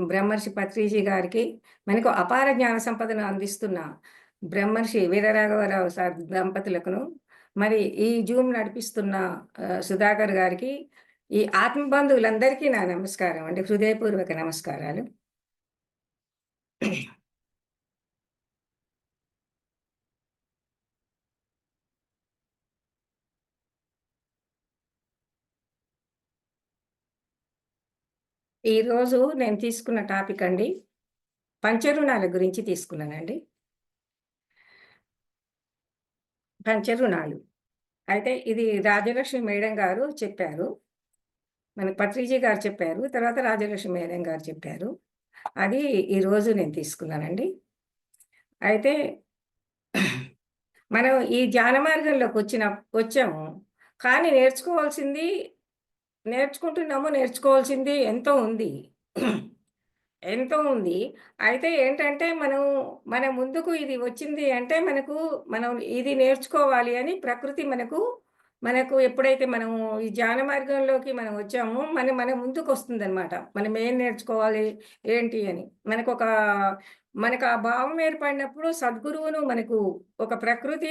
బ్రహ్మర్షి పత్రిజీ గారికి మనకు అపార జ్ఞాన సంపదను అందిస్తున్న బ్రహ్మర్షి వీరరాఘవరావు సార్ దంపతులకును, మరి ఈ జూమ్ నడిపిస్తున్న సుధాకర్ గారికి, ఈ ఆత్మబంధువులందరికీ నా నమస్కారం అండి, హృదయపూర్వక నమస్కారాలు. ఈరోజు నేను తీసుకున్న టాపిక్ అండి, పంచరుణాల గురించి తీసుకున్నానండి. పంచరుణాలు అయితే ఇది రాజలక్ష్మి మేడం గారు చెప్పారు, మనకి పత్రిజీ గారు చెప్పారు, తర్వాత రాజలక్ష్మి మేడం గారు చెప్పారు. అది ఈరోజు నేను తీసుకున్నానండి. అయితే మనం ఈ ధ్యాన మార్గంలోకి వచ్చాము, కానీ నేర్చుకోవాల్సింది ఎంతో ఉంది. ఎంతో ఉంది. అయితే ఏంటంటే మన ముందుకు ఇది వచ్చింది అంటే మనం ఇది నేర్చుకోవాలి అని ప్రకృతి మనకు ఎప్పుడైతే మనము ఈ ధ్యాన మార్గంలోకి మనం వచ్చామో మన ముందుకొస్తుందనమాట. మనం ఏం నేర్చుకోవాలి, ఏంటి అని. మనకు ఆ భావం ఏర్పడినప్పుడు ఒక ప్రకృతి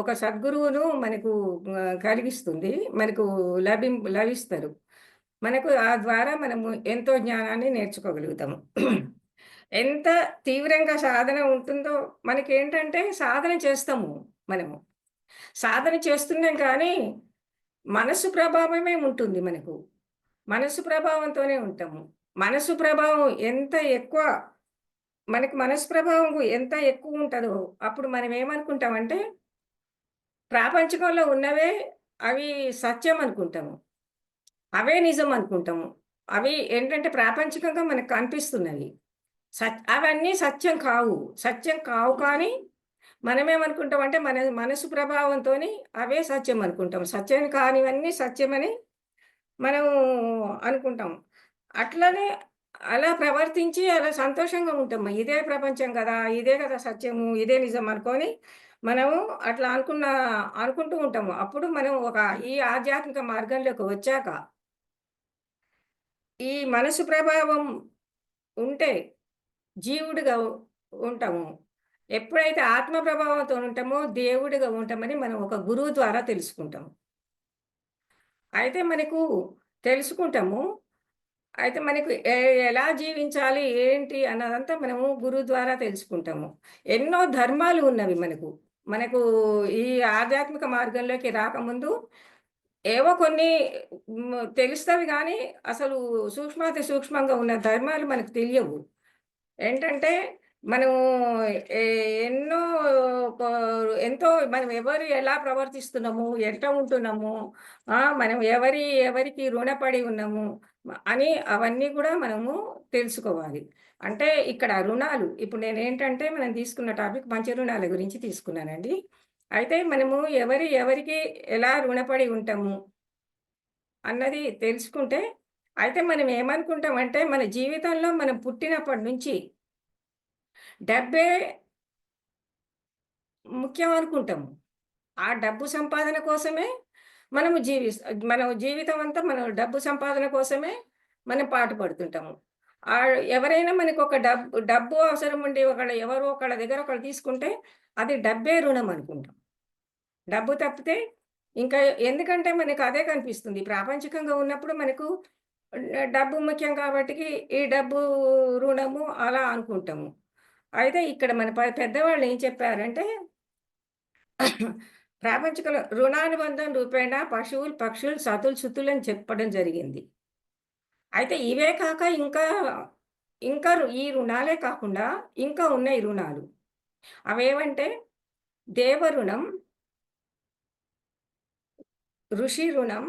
ఒక సద్గురువును కలిగిస్తుంది. మనకు లభిస్తారు. ఆ ద్వారా మనము ఎంతో జ్ఞానాన్ని నేర్చుకోగలుగుతాము. ఎంత తీవ్రంగా సాధన ఉంటుందో మనకేంటంటే సాధన చేస్తాము మనము. సాధన చేస్తున్నాం కానీ, మనసు ప్రభావమే ఉంటుంది మనకు. మనసు ప్రభావంతోనే ఉంటాము. మనసు ప్రభావం ఎంత ఎక్కువ మనసు ప్రభావం ఎంత ఎక్కువుంటదో, అప్పుడు మనం ఏమనుకుంటామంటే, ప్రాపంచికంలో ఉన్నవే అవి సత్యం అనుకుంటాము. అవే నిజం అనుకుంటాము. అవి ఏంటంటే ప్రాపంచికంగా మనకు కనిపిస్తున్నవి. అవన్నీ సత్యం కావు. సత్యం కావు కానీ, మనమేమనుకుంటామంటే మన మనసు ప్రభావంతోని అవే సత్యం అనుకుంటాం. సత్యం కానివన్నీ సత్యమని మనం అనుకుంటాం. అట్లనే అలా ప్రవర్తించి అలా సంతోషంగా ఉంటాం. ఇదే ప్రపంచం గదా! ఇదే గదా సత్యము, ఇదే నిజం అనుకోని మనము అట్లా అనుకుంటూ ఉంటాము. అప్పుడు మనం ఈ ఆధ్యాత్మిక మార్గంలోకి వచ్చాక, ఈ మనసు ప్రభావం ఉంటే జీవుడిగా ఉంటాము. ఎప్పుడైతే ఆత్మ ప్రభావంతో ఉంటామో దేవుడిగా ఉంటామని మనం ఒక గురువు ద్వారా తెలుసుకుంటాం. అయితే తెలుసుకుంటాము. అయితే మనకు ఎలా జీవించాలి, ఏంటి అన్నదంతా మనము గురువు ద్వారా తెలుసుకుంటాము. ఎన్నో ధర్మాలు ఉన్నవి మనకు. మనకు ఈ ఆధ్యాత్మిక మార్గంలోకి రాకముందు ఏవో కొన్ని తెలుస్తవి గానీ, అసలు సూక్ష్మాతి సూక్ష్మంగా ఉన్న ధర్మాలు మనకు తెలియవు. ఏంటంటే, మనము ఎ ఎన్నో కొ ఎంతో మనం ఎవరు ఎలా ప్రవర్తిస్తున్నాము, ఎట్లా ఉంటున్నాము, మనం ఎవరికి రుణపడి ఉన్నాము అని అవన్నీ గూడా మనము తెలుసుకోవాలి. అంటే ఇక్కడ రుణాలు ఇప్పుడు నేనేంటంటే, మనం తీసుకున్న టాపిక్ పంచరుణాల గురించి తీసుకున్నానండి. అయితే మనము ఎవరికి ఎలా రుణపడి ఉంటాము అన్నది తెలుసుకుంటే, అయితే మనం ఏమనుకుంటామంటే, మన జీవితంలో మనం పుట్టినప్పటి నుంచి డబ్బే ముఖ్యం అనుకుంటాము. ఆ డబ్బు సంపాదన కోసమే మనము మన జీవితం అంతా మనం డబ్బు సంపాదన కోసమే మనం పాటుపడుతుంటాము. ఎవరైనా మనకొక డబ్బు అవసరం ఉండి ఎవరో ఒకళ్ళ దగ్గర ఒకళ్ళు తీసుకుంటే అది డబ్బే రుణం అనుకుంటాం. డబ్బు తప్పితే ఇంకా ఎందుకంటే మనకు అదే కనిపిస్తుంది. ప్రాపంచికంగా ఉన్నప్పుడు మనకు డబ్బు ముఖ్యం కాబట్టికి ఈ డబ్బు రుణము అలా అనుకుంటాము. అయితే ఇక్కడ మన పెద్దవాళ్ళు ఏం చెప్పారంటే ప్రాపంచికంలో రుణానుబంధం రూపేణ పశువులు, పక్షులు, సతులు, సుతులని చెప్పడం జరిగింది. అయితే ఇవే కాక ఇంకా ఈ రుణాలే కాకుండా ఇంకా ఉన్నాయి రుణాలు. అవేవంటే దేవ రుణం, ఋషి రుణం,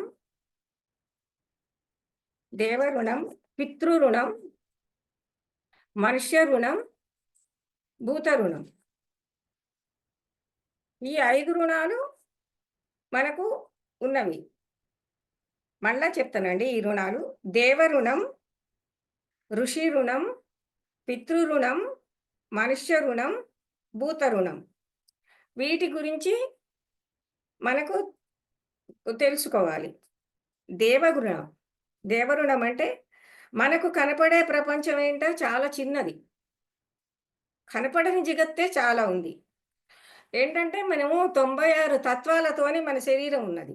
దేవ రుణం, పితృ రుణం, మనుష్య రుణం, భూత రుణం. ఈ 5 రుణాలు మనకు ఉన్నవి. మళ్ళా చెప్తానండి ఈ రుణాలు. దేవ రుణం, ఋషి రుణం, పితృ రుణం, మనుష్య రుణం, భూత రుణం. వీటి గురించి మనకు తెలుసుకోవాలి. దేవగుణం. దేవరుణం అంటే మనకు కనపడే ప్రపంచం ఏంటో చాలా చిన్నది. కనపడని జగత్తే చాలా ఉంది. ఏంటంటే మనము 96 తత్వాలతోని మన శరీరం ఉన్నది.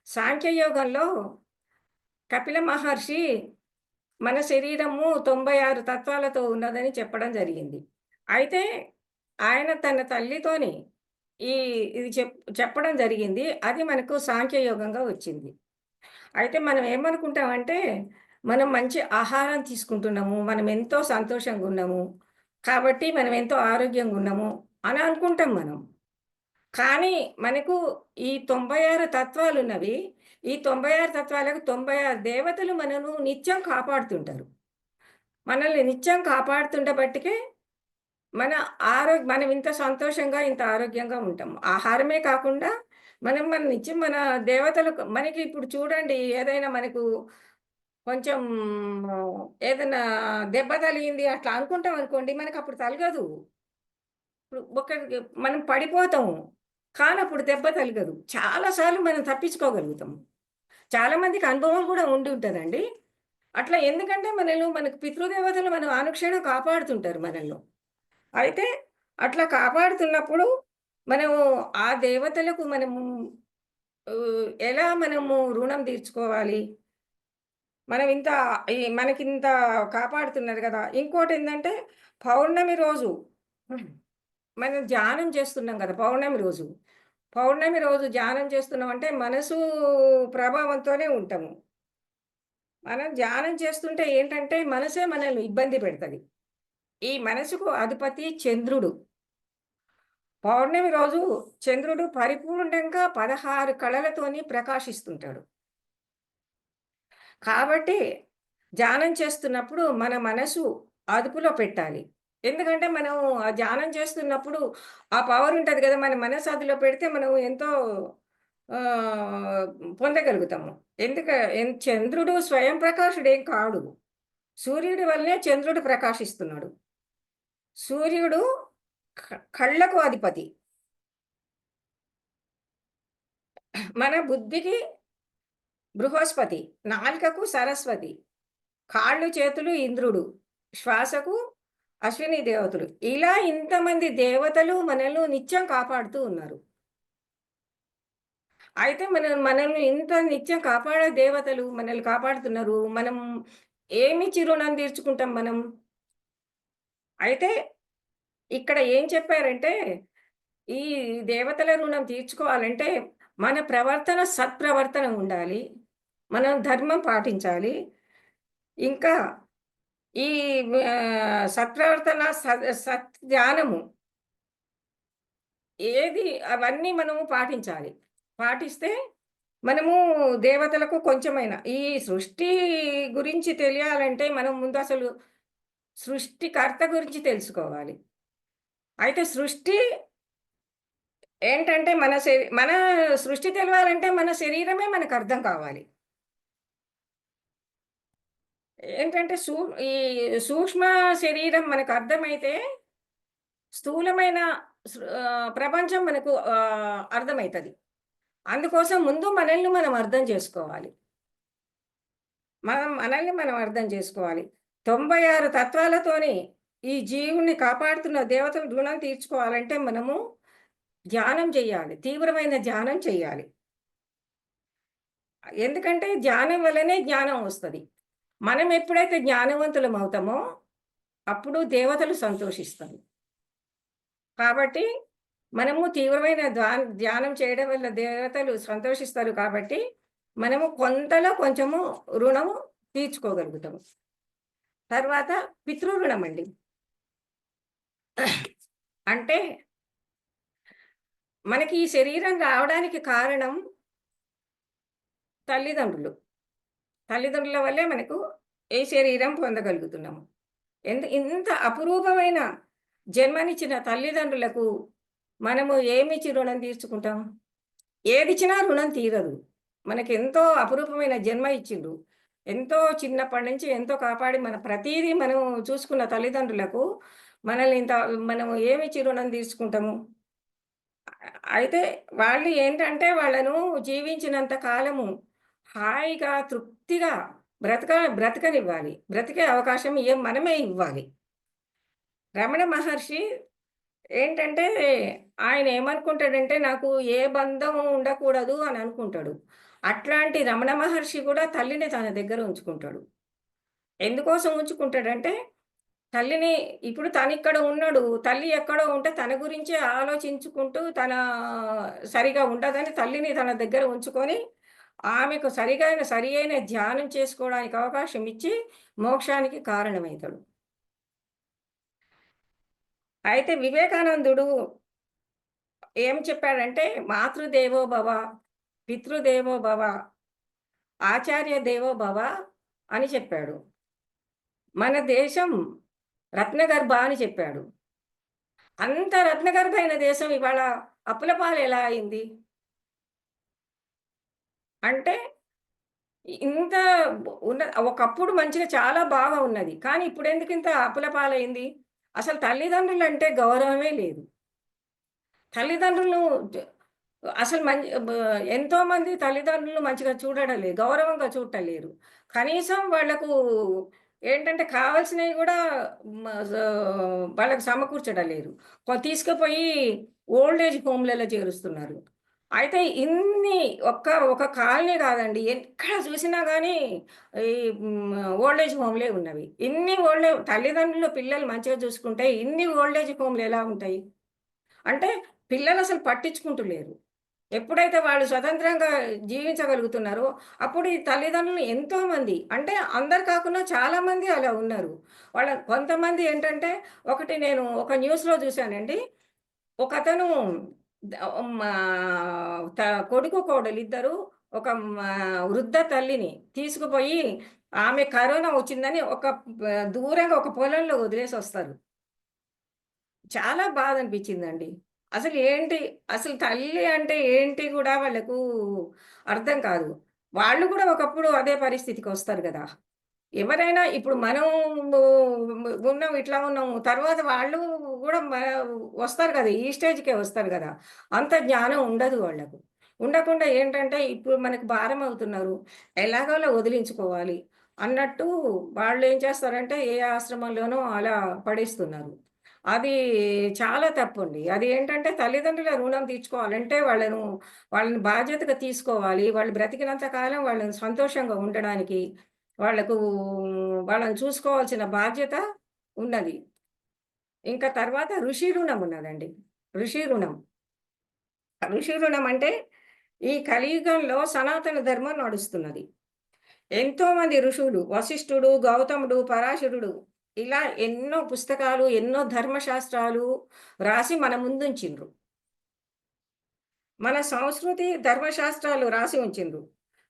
సాంఖ్యయోగంలో కపిల మహర్షి మన శరీరము 96 తత్వాలతో ఉన్నదని చెప్పడం జరిగింది. అయితే ఆయన తన తల్లితోని ఈ ఇది చెప్పడం జరిగింది. అది మనకు సాంఖ్యయోగంగా వచ్చింది. అయితే మనం ఏమనుకుంటామంటే, మనం మంచి ఆహారం తీసుకుంటున్నాము. మనం ఎంతో సంతోషంగున్నాము. కాబట్టి మనం ఎంతో ఆరోగ్యంగున్నాము అని అనుకుంటాం మనం. కానీ మనకు ఈ 96 తత్వాలున్నవి. ఈ 96 తత్వాలకు 96 దేవతలు మనను నిత్యం కాపాడుతుంటారు. మనల్ని నిత్యం కాపాడుతుండబట్టికే మనం ఇంత సంతోషంగా, ఇంత ఆరోగ్యంగా ఉంటాము. ఆహారమే కాకుండా మన నిత్యం మన దేవతలకు మనకి ఇప్పుడు చూడండి ఏదైనా మనకు కొంచెం ఏదన్నా దెబ్బ తగిలింది అట్లా అనుకుంటాం అనుకోండి, మనకప్పుడు తలగదు. ఇప్పుడు మనం పడిపోతాము. కానప్పుడు దెబ్బ తలగదు. చాలా సార్లు మనం తప్పించుకోగలుగుతాం. చాలా మందికి అనుభవం కూడా ఉండి ఉంటదండి. అట్లా ఎందుకంటే మనకు పితృదేవతలు మనం అనుక్షణం కాపాడుతుంటారు మనల్ని. అయితే అట్లా కాపాడుతున్నప్పుడు మనము ఆ దేవతలకు ఎలా మనము రుణం తీర్చుకోవాలి? మనం ఇంత మనకింత కాపాడుతున్నారు గదా! ఇంకోటేందంటే పౌర్ణమి రోజు మనం ధ్యానం చేస్తున్నాం గదా! పౌర్ణమి రోజు. పౌర్ణమి రోజు ధ్యానం చేస్తున్నామంటే మనసు ప్రభావంతోనే ఉంటాము. మనం ధ్యానం చేస్తుంటే ఏంటంటే మనసే మనల్ని ఇబ్బంది పెడతది. ఈ మనసుకు అధిపతి చంద్రుడు. పౌర్ణమి రోజు చంద్రుడు పరిపూర్ణంగా 16 కళలతోని ప్రకాశిస్తుంటాడు. కాబట్టి ధ్యానం చేస్తున్నప్పుడు మన మనసు అదుపులో పెట్టాలి. ఎందుకంటే మనం ఆ ధ్యానం చేస్తున్నప్పుడు ఆ పవర్ ఉంటది గదా! మన మనసు అదుపులో పెడితే మనం ఎంతో ఆహ్, పొందగలుగుతాము. చంద్రుడు స్వయం ప్రకాశుడేం కాడు. సూర్యుడి వల్లే చంద్రుడు ప్రకాశిస్తున్నాడు. సూర్యుడు కళ్ళకు అధిపతి. మన బుద్ధికి బృహస్పతి, నాలుకకు సరస్వతి, కాళ్ళు, చేతులు ఇంద్రుడు, శ్వాసకు అశ్విని దేవతలు. ఇలా ఇంతమంది దేవతలు మనల్ని నిత్యం కాపాడుతూ ఉన్నారు. అయితే మనల్ని ఇంత నిత్యం కాపాడే దేవతలు మనల్ని కాపాడుతున్నారు. మనం ఏమిచ్చి రుణం తీర్చుకుంటాం మనం? అయితే ఇక్కడ ఏం చెప్పారంటే, ఈ దేవతల రుణం తీర్చుకోవాలంటే మన ప్రవర్తన సత్ప్రవర్తన ఉండాలి. మనం ధర్మం పాటించాలి. ఇంకా ఈ సత్ప్రవర్తన జ్ఞానము అవన్నీ మనము పాటించాలి. పాటిస్తే మనము దేవతలకు కొంచెమైనా ఈ సృష్టి గురించి తెలియాలంటే మనం ముందు అసలు సృష్టికర్త గురించి తెలుసుకోవాలి. అయితే సృష్టి ఏంటంటే మన సృష్టి తెలవాలంటే మన శరీరమే మనకర్థం కావాలి. ఏంటంటే ఈ సూక్ష్మ శరీరం మనకర్థమైతే స్థూలమైన ప్రపంచం మనకు అర్థమైతది. అందుకోసం ముందు మనల్ని మనం అర్థం చేసుకోవాలి. మనల్ని మనం అర్థం చేసుకోవాలి. 96 తత్వాలతోని ఈ జీవుడిని కాపాడుతున్న దేవతల రుణం తీర్చుకోవాలంటే మనము ధ్యానం చేయాలి. తీవ్రమైన ధ్యానం చేయాలి. ఎందుకంటే ధ్యానం వల్లనే జ్ఞానం వస్తది. మనం ఎప్పుడైతే జ్ఞానవంతులమవుతామో అప్పుడు దేవతలు సంతోషిస్తారు. కాబట్టి మనము తీవ్రమైన ధ్యానం చేయడం వల్ల దేవతలు సంతోషిస్తారు కాబట్టి, మనము కొంతలో కొంచెము రుణము తీర్చుకోగలుగుతాము. తర్వాత పితృ రుణమండి. అంటే మనకి ఈ శరీరం రావడానికి కారణం తల్లిదండ్రులు. తల్లిదండ్రుల వల్లే మనకు ఈ శరీరం పొందగలుగుతున్నాము. ఇంత అపురూపమైన జన్మనిచ్చిన తల్లిదండ్రులకు మనము ఏమిచ్చి రుణం తీర్చుకుంటాం? ఏదిచ్చినా రుణం తీరదు. మనకెంతో అపురూపమైన జన్మ ఇచ్చిండ్రు. ఎంతో చిన్నప్పటి నుంచి ఎంతో కాపాడి ప్రతీదీ మనం చూసుకున్న తల్లిదండ్రులకు మనల్ని మనం ఏమిచ్చి రుణం తీర్చుకుంటాము? అయితే వాళ్ళు ఏంటంటే వాళ్ళను జీవించినంత కాలము హాయిగా, తృప్తిగా బ్రతకనివ్వాలి. బ్రతికే అవకాశం మనమే ఇవ్వాలి. రమణ మహర్షి ఏంటంటే, ఆయన ఏమనుకుంటాడంటే, నాకు ఏ బంధం ఉండకూడదు అని అనుకుంటాడు. అట్లాంటి రమణ మహర్షి కూడా తల్లిని తన దగ్గర ఉంచుకుంటాడు. ఎందుకోసం ఉంచుకుంటాడంటే, తల్లిని ఇప్పుడు తనిక్కడ ఉన్నాడు. తల్లి ఎక్కడో ఉంటే తన గురించే ఆలోచించుకుంటూ, సరిగా ఉండదని తల్లిని తన దగ్గర ఉంచుకొని, ఆమెకు సరి అయిన ధ్యానం చేసుకోవడానికి అవకాశం ఇచ్చి, మోక్షానికి కారణమైతాడు. అయితే వివేకానందుడు ఏం చెప్పాడంటే, మాతృదేవో భవ, పితృదేవో భవ, ఆచార్య దేవో భవ అని చెప్పాడు. మన దేశం రత్నగర్భ అని చెప్పాడు. అంత రత్నగర్భైన దేశం ఇవాళ అప్పుల పాలు ఎలా అయింది? అంటే ఇంత ఒకప్పుడు మంచిగా చాలా బాగా ఉన్నది. కానీ ఇప్పుడెందుకింత అప్పుల పాలైంది? అసలు తల్లిదండ్రులంటే గౌరవమే లేదు. తల్లిదండ్రులు జ అసలు ఎంతోమంది తల్లిదండ్రులు మంచిగా చూడడం లేదు. గౌరవంగా చూడటం లేరు. కనీసం వాళ్ళకు ఏంటంటే కావాల్సినవి గూడా మ జ వాళ్ళకి సమకూర్చడం లేదు. తీసుకుపోయి ఓల్డ్ ఏజ్ హోమ్‌లలో చేరుస్తున్నారు. అయితే ఇన్ని ఒక కాలనీ కాదండి. ఎక్కడ చూసినా గానీ ఈ ఓల్డ్ ఏజ్ హోమ్‌లే ఉన్నవి. తల్లిదండ్రులు పిల్లలు మంచిగా చూసుకుంటే ఇన్ని ఓల్డ్ ఏజ్ హోమ్‌లు ఎలా ఉంటాయి? అంటే పిల్లలసలు పట్టించుకుంటలేరు. ఎప్పుడైతే వాళ్ళు స్వతంత్రంగా జీవించగలుగుతున్నారో, అప్పుడు ఈ తల్లిదండ్రులు ఎంతోమంది అంటే అందరు కాకున్నా చాలామంది అలా ఉన్నారు. కొంతమంది ఏంటంటే, నేను ఒక న్యూస్‌లో చూసానండి. ఒకతను ద మా త కొడుకు, కోడలిద్దరూ ఒక మా వృద్ధ తల్లిని తీసుకుపోయి, ఆమె కరోనా వచ్చిందని దూరంగా ఒక పొలంలో వదిలేసొస్తారు. చాలా బాధనిపించిందండి. అసలు ఏంటి, అసలు తల్లి అంటే ఏంటి గూడా వాళ్ళకు అర్థం కాదు. వాళ్ళు గూడా ఒకప్పుడు అదే పరిస్థితికొస్తారు గదా! ఎవరైనా ఇప్పుడు మనం ఉన్నాం, ఇట్లా ఉన్నాము. తర్వాత వాళ్ళు గూడా వస్తారు గదా! ఈ స్టేజ్‌కే వస్తారు గదా! అంత జ్ఞానం ఉండదు వాళ్ళకు. ఉండకుండా ఏంటంటే, ఇప్పుడు మనకు భారమవుతున్నారు. ఎలాగోలా వదిలించుకోవాలి అన్నట్టు వాళ్ళేం చేస్తారంటే, ఏ ఆశ్రమంలోనో అలా పడేస్తున్నారు. అది చాలా తప్పండి. అది ఏంటంటే, తల్లిదండ్రుల రుణం తీర్చుకోవాలంటే వాళ్ళని బాధ్యతగా తీసుకోవాలి. వాళ్ళు బ్రతికినంత కాలం వాళ్ళని సంతోషంగా ఉండడానికి వాళ్ళకు వాళ్ళని చూసుకోవాల్సిన బాధ్యత ఉన్నది. ఇంకా తర్వాత ఋషి రుణం ఉన్నదండి. ఋషి రుణం. ఋషి రుణం అంటే ఈ కలియుగంలో సనాతన ధర్మం నడుస్తున్నది. ఎంతోమంది ఋషులు వశిష్ఠుడు, గౌతముడు, పరాశరుడు ఇలా ఎన్నో పుస్తకాలు, ఎన్నో ధర్మశాస్త్రాలు రాసి మన ముందుంచిండ్రు. మన సంస్కృతి, ధర్మశాస్త్రాలు రాసి ఉంచిండ్రు.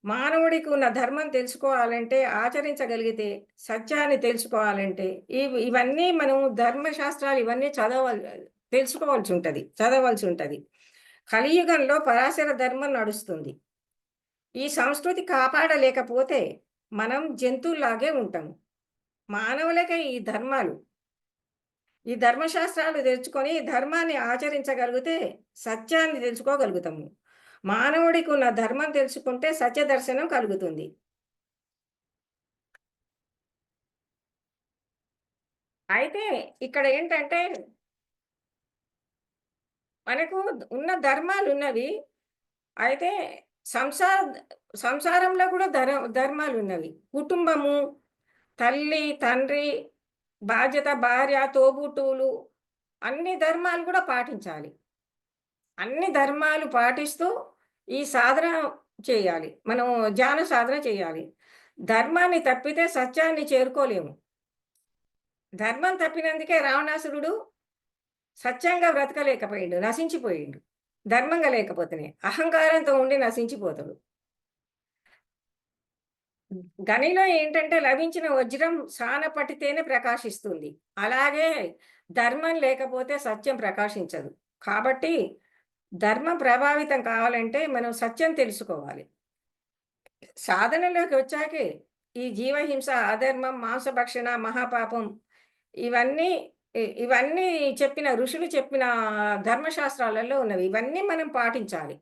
మానవుడికి ఉన్న ధర్మం తెలుసుకోవాలంటే, ఆచరించగలిగితే, సత్యాన్ని తెలుసుకోవాలంటే, ఇవన్నీ మనం ధర్మశాస్త్రాలు ఇవన్నీ చదవవలసుంటది. కలియుగంలో పరాశర ధర్మం నడుస్తుంది. ఈ సంస్కృతి కాపాడలేకపోతే, మనం జంతువుల్లాగే ఉంటాం. మానవులకే ఈ ధర్మశాస్త్రాలు తెచ్చుకొని ధర్మాన్ని ఆచరించగలిగితే సత్యాన్ని తెలుసుకోగలుగుతాము. మానవుడికి ఉన్న ధర్మం తెలుసుకుంటే సత్య దర్శనం కలుగుతుంది. అయితే ఇక్కడ ఏంటంటే మనకు ఉన్న ధర్మాలున్నవి. అయితే సంసార సంసారంలో కూడా ధర్మాలున్నవి. కుటుంబము, తల్లి, తండ్రి, బాధ్యత, భార్య, తోబుట్టువులు అన్ని ధర్మాలు కూడా పాటించాలి. అన్ని ధర్మాలు పాటిస్తూ ఈ సాధన చేయాలి. మనం ధ్యాన సాధన చేయాలి. ధర్మాన్ని తప్పితే సత్యాన్ని చేరుకోలేము. ధర్మం తప్పినందుకే రావణాసురుడు సత్యంగా బ్రతకలేకపోయిండు. నశించిపోయిండు. ధర్మంగా లేకపోతేనే. అహంకారంతో ఉండి నశించిపోతాడు. గనిలో ఏంటంటే లభించిన వజ్రం సాన పట్టితేనే ప్రకాశిస్తుంది. అలాగే ధర్మం లేకపోతే సత్యం ప్రకాశించదు. కాబట్టి ధర్మం ప్రభావితం కావాలంటే మనం సత్యం తెలుసుకోవాలి. సాధనలోకి వచ్చాకే ఈ జీవహింస, అధర్మం, మాంసభక్షణ, మహాపాపం ఇవన్నీ ఇవన్నీ ఋషులు చెప్పిన ధర్మశాస్త్రాలలో ఉన్నవి. ఇవన్నీ మనం పాటించాలి.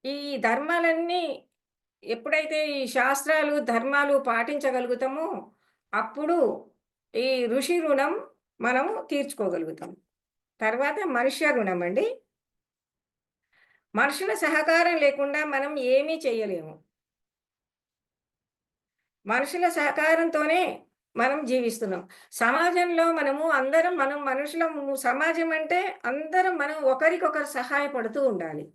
ఈ ధర్మాలన్నీ ఎప్పుడైతే ఈ శాస్త్రాలు, ధర్మాలు పాటించగలుగుతామో, అప్పుడు ఈ ఋషి రుణం మనము తీర్చుకోగలుగుతాం. తర్వాత మనుష్య రుణమండి. మనుషుల సహకారం లేకుండా మనం ఏమీ చేయలేము. మనుషుల సహకారంతోనే మనం జీవిస్తున్నాం. సమాజంలో మనం మనుషులము. సమాజం అంటే అందరం మనం ఒకరికొకరు సహాయపడుతూ ఉండాలి.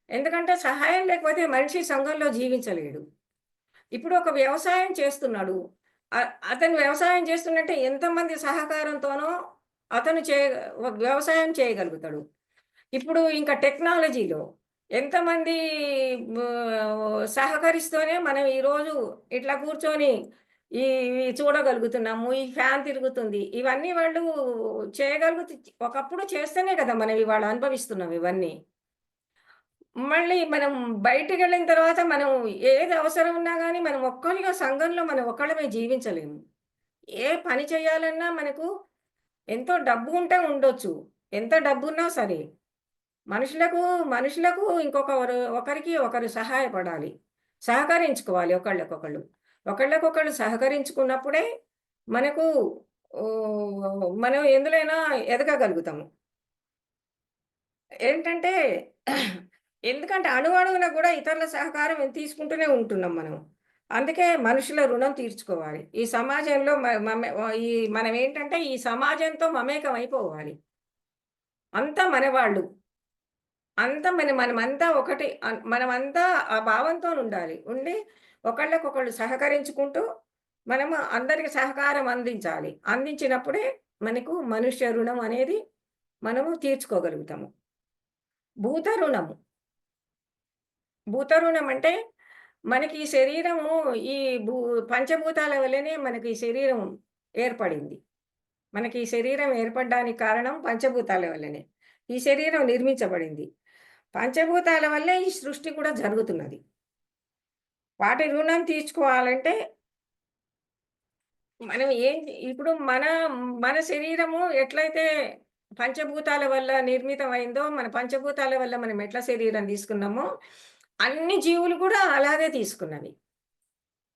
ఎందుకంటే సహాయం లేకపోతే మనిషి సంఘంలో జీవించలేడు. ఇప్పుడు ఒక వ్యవసాయం చేస్తున్నాడు. అతను వ్యవసాయం చేస్తున్నట్టే ఎంతమంది సహకారంతోనో అతను వ్యవసాయం చేయగలుగుతాడు. ఇప్పుడు ఇంకా టెక్నాలజీలో ఎంతమంది సహకరిస్తూనే మనం ఈరోజు ఇట్లా కూర్చొని ఇవి చూడగలుగుతున్నాము. ఈ ఫ్యాన్ తిరుగుతుంది. ఇవన్నీ వాళ్ళు ఒకప్పుడు చేస్తేనే కదా మనం ఇవాళ అనుభవిస్తున్నాం ఇవన్నీ. మళ్ళీ మనం బయటికెళ్ళిన తర్వాత మనం ఏది అవసరం ఉన్నా గానీ మనం ఒక్కలిగా సంఘంలో మనం ఒక్కళ్ళమే జీవించలేము. ఏ పని చేయాలన్నా మనకు ఎంతో డబ్బు ఉంటే ఉండొచ్చు. ఎంత డబ్బున్నా సరే. మనుషులకు, మనుషులకు ఒకరికి ఒకరు సహాయపడాలి. సహకరించుకోవాలి ఒకళ్ళకొకళ్ళు. ఒకళ్ళకొకళ్ళు సహకరించుకున్నప్పుడే మనకు మనం ఎందులోనైనా ఎదగగలుగుతాము. ఏంటంటే ఎందుకంటే అణువణువున గూడా ఇతరుల సహకారం తీసుకుంటూనే ఉంటున్నాం మనం. అందుకే మనుషుల రుణం తీర్చుకోవాలి. ఈ సమాజంలో మ మమె ఈ మనమేంటంటే ఈ సమాజంతో మమేకం అయిపోవాలి. అంతా మనవాళ్ళు. అంతా మనమంతా ఒకటి. మనమంతా ఆ భావంతోనుండాలి. ఉండి ఒకళ్ళకొకళ్ళు సహకరించుకుంటూ మనము అందరికి సహకారం అందించాలి. అందించినప్పుడే మనకు మనుష్య రుణం అనేది మనము తీర్చుకోగలుగుతాము. భూత రుణము. భూత రుణం అంటే మనకి ఈ శరీరము ఈ భూ పంచభూతాల వల్లనే మనకి ఈ శరీరం ఏర్పడింది. మనకి ఈ శరీరం ఏర్పడడానికి కారణం పంచభూతాల వల్లనే. ఈ శరీరం నిర్మించబడింది. పంచభూతాల వల్లే ఈ సృష్టి కూడా జరుగుతున్నది. వాటి రుణం తీర్చుకోవాలంటే మనం ఇప్పుడు మన శరీరము ఎట్లయితే పంచభూతాల వల్ల నిర్మితమైందో, మన పంచభూతాల వల్ల మనం ఎట్లా శరీరం తీసుకున్నామో, అన్ని జీవులు కూడా అలాగే తీసుకున్నవి.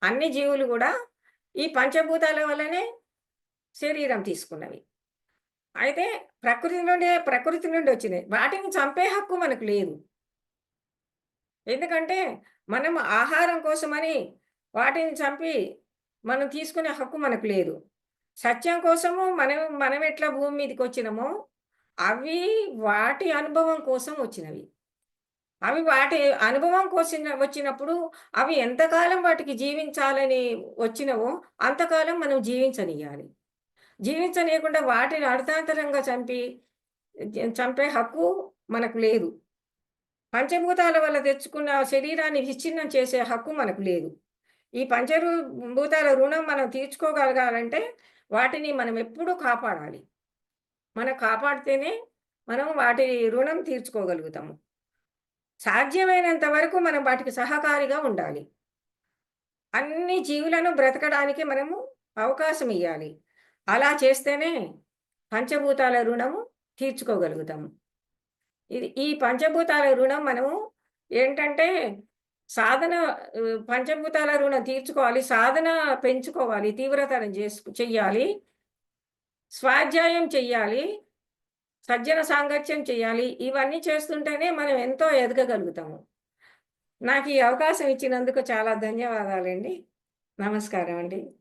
అన్ని జీవులు గూడా ఈ పంచభూతాల వల్లనే శరీరం తీసుకున్నవి. అయితే ప్రకృతి నుండి వచ్చినయి. వాటిని చంపే హక్కు మనకు లేదు. ఎందుకంటే, మనం ఆహారం కోసమని వాటిని చంపి మనం తీసుకునే హక్కు మనకు లేదు. సత్యం కోసము మనం ఎట్లా భూమి మీదకొచ్చినామో, అవి వాటి అనుభవం కోసం వచ్చినవి. అవి వాటి అనుభవం వచ్చినప్పుడు అవి ఎంతకాలం వాటికి జీవించాలని వచ్చినవో, అంతకాలం మనం జీవించనియ్యాలి. జీవించనీయకుండా వాటిని అర్థాంతరంగా చంపే హక్కు మనకు లేదు. పంచభూతాల వల్ల తెచ్చుకున్న శరీరాన్ని విచ్ఛిన్నం చేసే హక్కు మనకు లేదు. ఈ భూతాల రుణం మనం తీర్చుకోగలగాలంటే వాటిని మనం ఎప్పుడూ కాపాడాలి. మనం కాపాడితేనే మనం వాటి రుణం తీర్చుకోగలుగుతాము. సాధ్యమైనంత వరకు మనం వాటికి సహకారిగా ఉండాలి. అన్ని జీవులను బ్రతకడానికి మనము అవకాశం ఇయ్యాలి. అలా చేస్తేనే పంచభూతాల రుణము తీర్చుకోగలుగుతాము. ఈ పంచభూతాల రుణం మనము ఏంటంటే సాధన పంచభూతాల రుణం తీర్చుకోవాలి. సాధన పెంచుకోవాలి. తీవ్రతరం చెయ్యాలి. స్వాధ్యాయం చెయ్యాలి. సజ్జన సాంగత్యం చెయ్యాలి. ఇవన్నీ చేస్తుంటేనే మనం ఎంతో ఎదగగలుగుతాము. నాకు ఈ అవకాశం ఇచ్చినందుకు చాలా ధన్యవాదాలండి. నమస్కారం అండి.